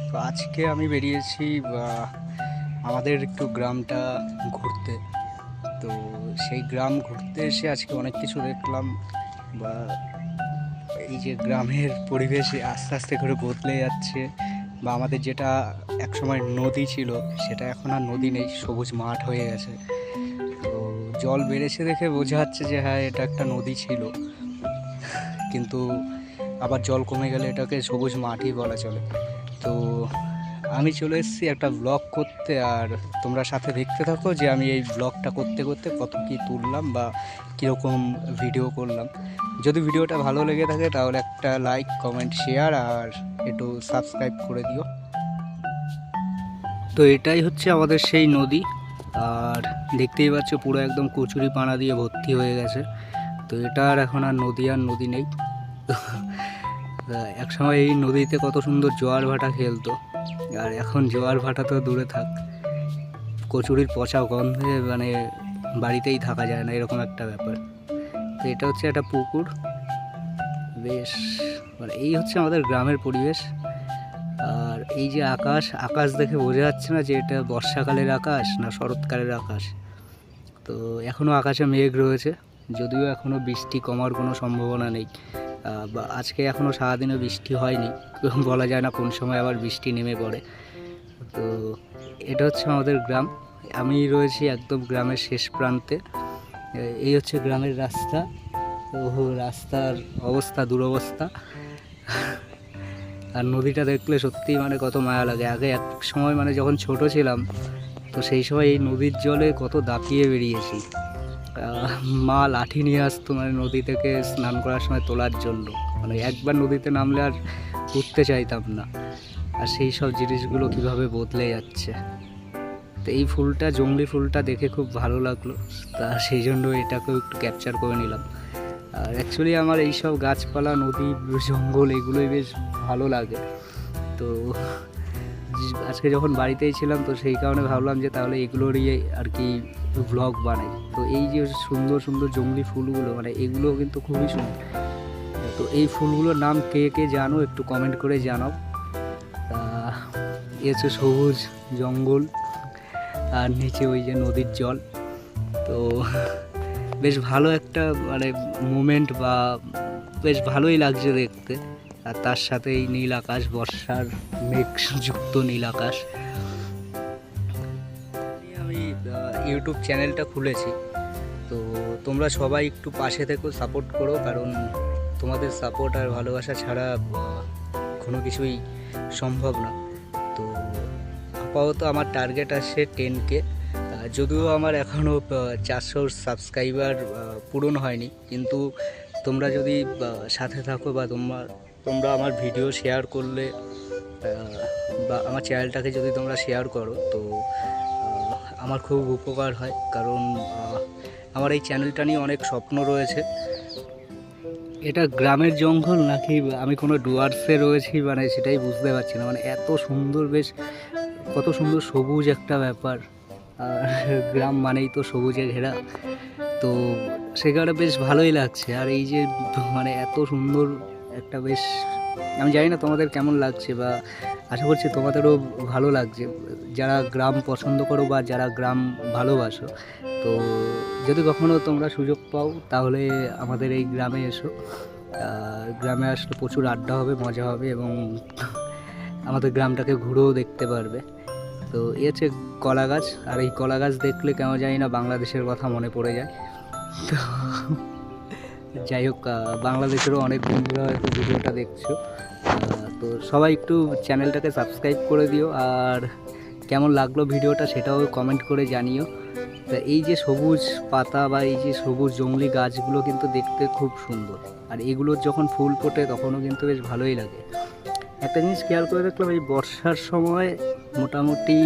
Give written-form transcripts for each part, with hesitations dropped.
তো আজকে আমি বেরিয়েছি আমাদের একটু গ্রামটা ঘুরতে। তো সেই গ্রাম ঘুরতে এসে আজকে অনেক কিছু দেখলাম। বা এই যে গ্রামের পরিবেশ আস্তে আস্তে করে বদলে যাচ্ছে, বা আমাদের যেটা একসময় নদী ছিল সেটা এখন আর নদী নেই, সবুজ মাঠ হয়ে গেছে। তো জল বেড়েছে দেখে বোঝা যাচ্ছে যে হ্যাঁ, এটা একটা নদী ছিল, কিন্তু আবার জল কমে গেলে এটাকে সবুজ মাঠই বলা চলে। তো আমি চলে এসেছি একটা ব্লগ করতে, আর তোমরা সাথে দেখতে থাকো যে আমি এই ব্লগটা করতে করতে কত কী তুললাম বা কীরকম ভিডিও করলাম। যদি ভিডিওটা ভালো লেগে থাকে তাহলে একটা লাইক, কমেন্ট, শেয়ার আর একটু সাবস্ক্রাইব করে দিও। তো এটাই হচ্ছে আমাদের সেই নদী, আর দেখতেই পাচ্ছ পুরো একদম কচুরি পানা দিয়ে ভর্তি হয়ে গেছে। তো এটা আর এখন আর নদী নেই। এক সময় এই নদীতে কত সুন্দর জোয়ার ভাটা খেলতো, আর এখন জোয়ার ভাটা তো দূরে থাক, কচুরির পচা গন্ধে মানে বাড়িতেই থাকা যায় না, এরকম একটা ব্যাপার। তো এটা হচ্ছে একটা পুকুর, বেশ মানে এই হচ্ছে আমাদের গ্রামের পরিবেশ। আর এই যে আকাশ, আকাশ দেখে বোঝা যাচ্ছে না যে এটা বর্ষাকালের আকাশ না শরৎকালের আকাশ। তো এখনও আকাশে মেঘ রয়েছে, যদিও এখনও বৃষ্টি কমার কোনো সম্ভাবনা নেই। বা আজকে এখনও সারাদিনও বৃষ্টি হয়নি, বলা যায় না কোন সময় আবার বৃষ্টি নেমে পড়ে। তো এটা হচ্ছে আমাদের গ্রাম, আমি রয়েছি একদম গ্রামের শেষ প্রান্তে। এই হচ্ছে গ্রামের রাস্তা। তো রাস্তার অবস্থা দুরবস্থা। আর নদীটা দেখলে সত্যিই মানে কত মায়া লাগে। আগে এক সময় মানে যখন ছোট ছিলাম, তো সেই সময় এই নদীর জলে কত দাপিয়ে বেরিয়েছি। মা লাঠি নিয়ে আসতো মানে নদী থেকে স্নান করার সময় তোলার জন্য, মানে একবার নদীতে নামলে আর উঠতে চাইতাম না। আর সেই সব জিনিসগুলো কিভাবে বদলে যাচ্ছে। তো এই ফুলটা, জংলি ফুলটা দেখে খুব ভালো লাগলো, তা সেই জন্য এটাকেও একটু ক্যাপচার করে নিলাম। আর অ্যাকচুয়ালি আমার এইসব গাছপালা, নদী, জঙ্গল এগুলোই বেশ ভালো লাগে। তো আজকে যখন বাড়িতেই ছিলাম, তো সেই কারণে ভাবলাম যে তাহলে এগুলোরই আর কি ব্লগ বানাই। তো এই যে সুন্দর সুন্দর জংলি ফুলগুলো, মানে এগুলো কিন্তু খুবই সুন্দর। তো এই ফুলগুলোর নাম কে কে জানো একটু কমেন্ট করে জানাও। এ হচ্ছে সবুজ জঙ্গল, আর নিচে ওই যে নদীর জল। তো বেশ ভালো একটা মানে মোমেন্ট, বা বেশ ভালোই লাগছে দেখতে। আর তার সাথে এই নীল আকাশ, বর্ষার মেঘযুক্ত নীল আকাশ। আমি ইউটিউব চ্যানেলটা খুলেছি, তো তোমরা সবাই একটু পাশে থেকো, সাপোর্ট করো, কারণ তোমাদের সাপোর্ট আর ভালোবাসা ছাড়া কোনো কিছুই সম্ভব না। তো আপাতত আমার টার্গেট আছে 10K, যদিও আমার এখনও 400 সাবস্ক্রাইবার পূরণ হয়নি, কিন্তু তোমরা যদি সাথে থাকো বা তোমরা আমার ভিডিও শেয়ার করলে, বা আমার চ্যানেলটাকে যদি তোমরা শেয়ার করো, তো আমার খুব উপকার হয়। কারণ আমার এই চ্যানেলটা নিয়ে অনেক স্বপ্ন রয়েছে। এটা গ্রামের জঙ্গল নাকি আমি কোনো ডুয়ার্সে রয়েছি মানে সেটাই বুঝতে পারছি না। মানে এত সুন্দর, বেশ কত সুন্দর সবুজ একটা ব্যাপার। আর গ্রাম মানেই তো সবুজে ঘেরা, তো সেখানে বেশ ভালোই লাগছে। আর এই যে মানে এত সুন্দর একটা বেশ, আমি জানি না তোমাদের কেমন লাগছে, বা আশা করছি তোমাদেরও ভালো লাগছে যারা গ্রাম পছন্দ করো বা যারা গ্রাম ভালোবাসো। তো যদি কখনও তোমরা সুযোগ পাও তাহলে আমাদের এই গ্রামে এসো। গ্রামে আসলে প্রচুর আড্ডা হবে, মজা হবে, এবং আমাদের গ্রামটাকে ঘুরেও দেখতে পারবে। তো এই হচ্ছে কলা গাছ, আর এই কলা গাছ দেখলে কেন জানি না বাংলাদেশের কথা মনে পড়ে যায়। তো যাই হোক, বাংলাদেশেরও অনেক বন্ধুরা হয়তো ভিডিওটা দেখছো। তো সবাই একটু চ্যানেলটাকে সাবস্ক্রাইব করে দিও, আর কেমন লাগলো ভিডিওটা সেটাও কমেন্ট করে জানিও। তা এই যে সবুজ পাতা বা এই যে সবুজ জংলি গাছগুলো কিন্তু দেখতে খুব সুন্দর, আর এগুলোর যখন ফুল ফোটে তখনও কিন্তু বেশ ভালোই লাগে। একটা জিনিস খেয়াল করে দেখলাম, এই বর্ষার সময় মোটামুটি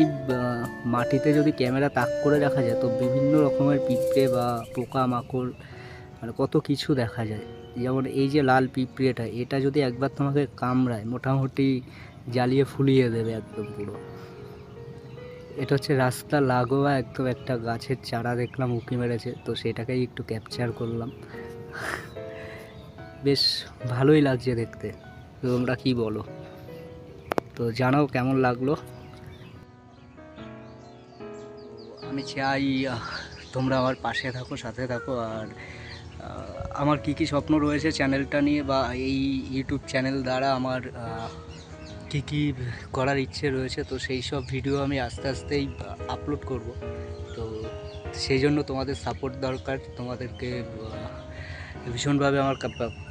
মাটিতে যদি ক্যামেরা তাক করে রাখা যায়, তো বিভিন্ন রকমের পিঁপড়ে বা পোকামাকড় মানে কত কিছু দেখা যায়। যেমন এই যে লাল পিঁপড়েটা, এটা যদি একবার তোমাকে কামড়ায় মোটামুটি জ্বালিয়ে ফুলিয়ে দেবে একদম পুরো। এটা হচ্ছে রাস্তা লাগোয়া একদম একটা গাছের চারা দেখলাম উঁকি মেরেছে, তো সেটাকেই একটু ক্যাপচার করলাম। বেশ ভালোই লাগছে দেখতে, তোমরা কি বলো? তো জানাও কেমন লাগলো। আমি চাই তোমরা আমার পাশে থাকো, সাথে থাকো। আর আমার কি কি স্বপ্ন রয়েছে চ্যানেলটা নিয়ে, বা এই ইউটিউব চ্যানেল দ্বারা আমার কি কি করার ইচ্ছে রয়েছে, তো সেই সব ভিডিও আমি আস্তে আস্তেই আপলোড করব। তো সেই জন্য তোমাদের সাপোর্ট দরকার, তোমাদেরকে ভীষণভাবে আমার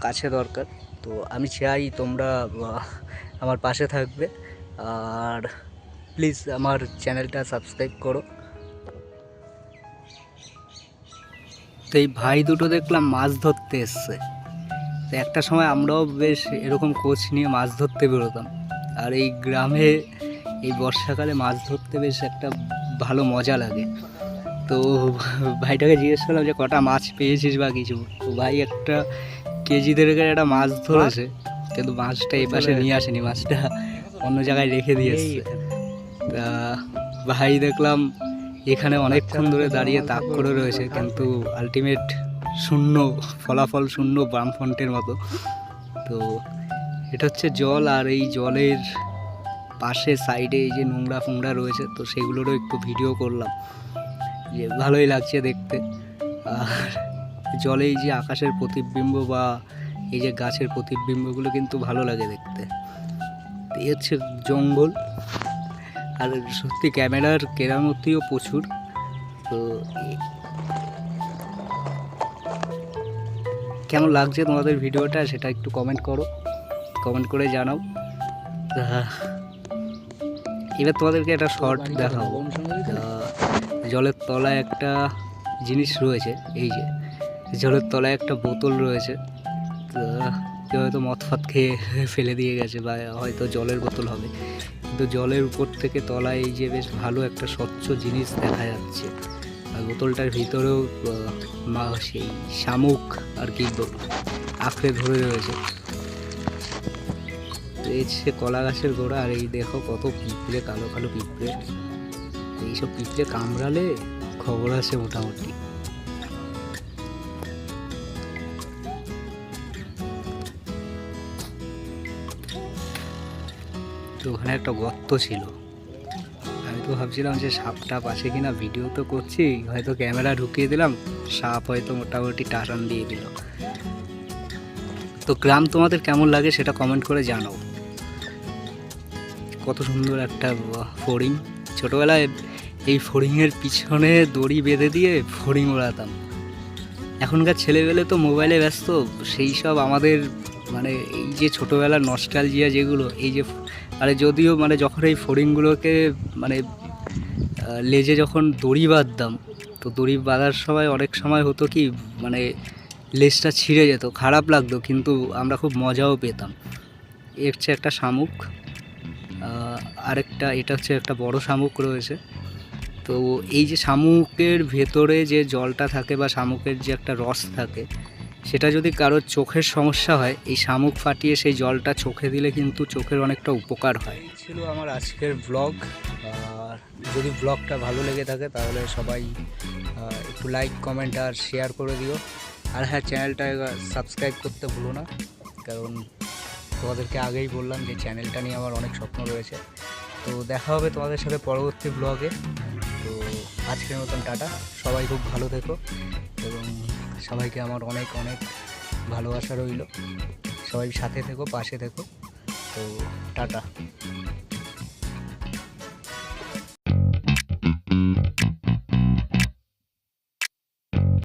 কাছে দরকার। তো আমি চাই তোমরা আমার পাশে থাকবে, আর প্লিজ আমার চ্যানেলটা সাবস্ক্রাইব করো। তো এই ভাই দুটো দেখলাম মাছ ধরতে এসছে। তো একটা সময় আমরাও বেশ এরকম কোচ নিয়ে মাছ ধরতে বেরোতাম। আর এই গ্রামে এই বর্ষাকালে মাছ ধরতে বেশ একটা ভালো মজা লাগে। তো ভাইটাকে জিজ্ঞেস করলাম যে কটা মাছ পেয়েছিস বা কিছু। তো ভাই একটা কেজি দেড়েকের একটা মাছ ধরেছে, কিন্তু মাছটা এই পাশে নিয়ে আসেনি, মাছটা অন্য জায়গায় রেখে দিয়ে এসছে। তা ভাই দেখলাম এখানে অনেকক্ষণ ধরে দাঁড়িয়ে তাক করে রয়েছে, কিন্তু আলটিমেট শূন্য, ফলাফল শূন্য, বামফ্রন্টের মতো। তো এটা হচ্ছে জল, আর এই জলের পাশে সাইডে এই যে নোংরা ফোংরা রয়েছে, তো সেগুলোরও একটু ভিডিও করলাম, যে ভালোই লাগছে দেখতে। আর জলে এই যে আকাশের প্রতিবিম্ব বা এই যে গাছের প্রতিবিম্বগুলো কিন্তু ভালো লাগে দেখতে। এই হচ্ছে জঙ্গল। আর সত্যি ক্যামেরার কেরামতিও প্রচুর। তো কেমন লাগছে তোমাদের ভিডিওটা সেটা একটু কমেন্ট করো, কমেন্ট করে জানাও। এবার তোমাদেরকে একটা শর্ট দেখাবো। জলের তলায় একটা জিনিস রয়েছে, এই যে জলের তলায় একটা বোতল রয়েছে। কেউ হয়তো মদ ফদ খেয়ে ফেলে দিয়ে গেছে, বা হয়তো জলের বোতল হবে, কিন্তু জলের উপর থেকে তলায় এই যে বেশ ভালো একটা স্বচ্ছ জিনিস দেখা যাচ্ছে। আর বোতলটার ভিতরেও সেই শামুক আর কি আঁকড়ে ধরে রয়েছে। এই সে কলা গাছের গোড়া, আর এই দেখো কত পিঁপড়ে, কালো কালো পিঁপড়ে। এইসব পিঁপড়ে কামড়ালে খবর আছে মোটামুটি। তো ওখানে একটা গর্ত ছিল, আমি তো ভাবছিলাম যে সাপ টাপ আছে কিনা, ভিডিও তো করছি, হয়তো ক্যামেরা ঢুকিয়ে দিলাম, সাপ হয়তো মোটামুটি টাটান দিয়ে দিল। তো গ্রাম তোমাদের কেমন লাগে সেটা কমেন্ট করে জানাও। কত সুন্দর একটা ফড়িং, ছোটোবেলায় এই ফড়িংয়ের পিছনে দড়ি বেঁধে দিয়ে ফড়িং ওড়াতাম। এখনকার ছেলেবেলে তো মোবাইলে ব্যস্ত, সেই সব আমাদের মানে এই যে ছোটোবেলার নস্টালজিয়া যেগুলো, এই যে মানে যদিও মানে যখন এই ফড়িংগুলোকে মানে লেজে যখন দড়ি বাঁধতাম, তো দড়ি বাঁধার সময় অনেক সময় হতো কি মানে লেজটা ছিঁড়ে যেত, খারাপ লাগতো, কিন্তু আমরা খুব মজাও পেতাম। এ হচ্ছে একটা শামুক, আরেকটা এটা হচ্ছে একটা বড় শামুক রয়েছে। তো এই যে শামুকের ভেতরে যে জলটা থাকে বা শামুকের যে একটা রস থাকে, সেটা যদি কারোর চোখের সমস্যা হয়, এই শামুক ফাটিয়ে সেই জলটা চোখে দিলে কিন্তু চোখের অনেকটা উপকার হয়। ছিল আমার আজকের ব্লগ। আর যদি ব্লগটা ভালো লেগে থাকে তাহলে সবাই একটু লাইক, কমেন্ট আর শেয়ার করে দিও। আর হ্যাঁ, চ্যানেলটা সাবস্ক্রাইব করতে ভুলো না, কারণ তোমাদেরকে আগেই বললাম যে চ্যানেলটা নিয়ে আমার অনেক স্বপ্ন রয়েছে। তো দেখা হবে তোমাদের সাথে পরবর্তী ব্লগে। তো আজকের মতন টাটা, সবাই খুব ভালো থেকো, এবং সবাইকে আমার অনেক অনেক ভালোবাসা রইল। সবাই সাথে থেকো, পাশে থেকো। তো টাটা।